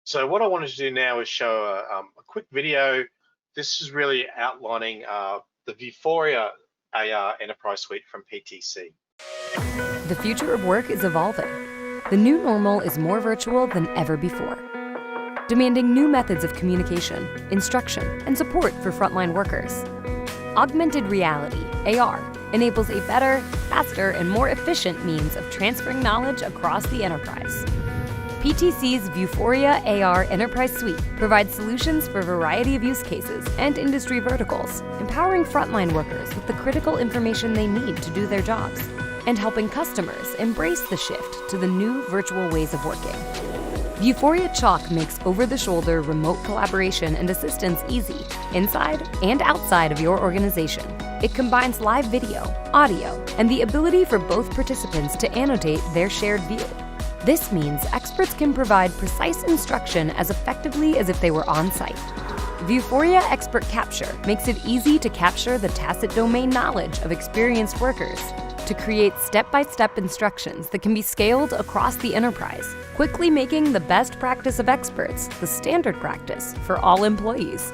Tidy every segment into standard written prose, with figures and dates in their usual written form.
So what I wanted to do now is show a quick video. This is really outlining the Vuforia AR Enterprise Suite from PTC. The future of work is evolving. The new normal is more virtual than ever before, demanding new methods of communication, instruction, and support for frontline workers. Augmented Reality, AR, enables a better, faster, and more efficient means of transferring knowledge across the enterprise. PTC's Vuforia AR Enterprise Suite provides solutions for a variety of use cases and industry verticals, empowering frontline workers with the critical information they need to do their jobs, and helping customers embrace the shift to the new virtual ways of working. Vuforia Chalk makes over-the-shoulder remote collaboration and assistance easy, inside and outside of your organization. It combines live video, audio, and the ability for both participants to annotate their shared view. This means experts can provide precise instruction as effectively as if they were on site. Vuforia Expert Capture makes it easy to capture the tacit domain knowledge of experienced workers to create step-by-step instructions that can be scaled across the enterprise, quickly making the best practice of experts the standard practice for all employees.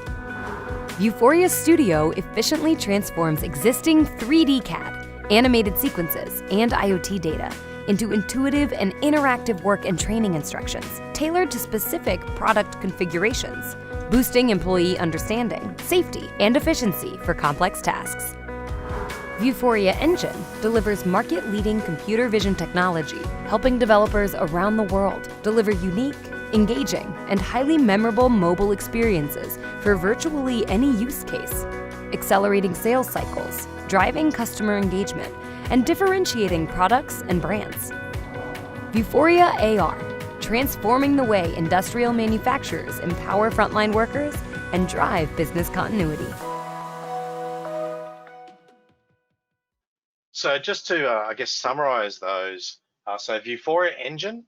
Vuforia Studio efficiently transforms existing 3D CAD, animated sequences, and IoT data into intuitive and interactive work and training instructions tailored to specific product configurations, boosting employee understanding, safety, and efficiency for complex tasks. Vuforia Engine delivers market-leading computer vision technology, helping developers around the world deliver unique, engaging, and highly memorable mobile experiences for virtually any use case, accelerating sales cycles, driving customer engagement, and differentiating products and brands. Vuforia AR, transforming the way industrial manufacturers empower frontline workers and drive business continuity. So just to, summarize those, so Vuforia Engine,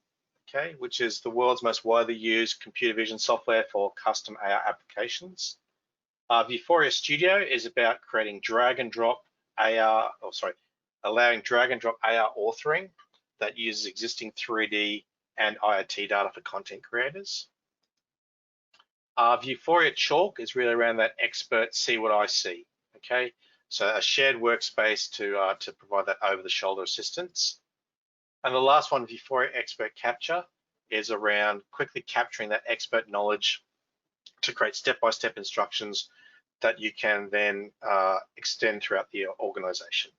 okay, which is the world's most widely used computer vision software for custom AR applications. Vuforia Studio is about creating drag and drop allowing drag and drop AR authoring that uses existing 3D and IoT data for content creators. Vuforia Chalk is really around that expert see what I see, okay? So a shared workspace to provide that over-the-shoulder assistance. And the last one, Vuforia Expert Capture, is around quickly capturing that expert knowledge to create step-by-step instructions that you can then extend throughout the organization.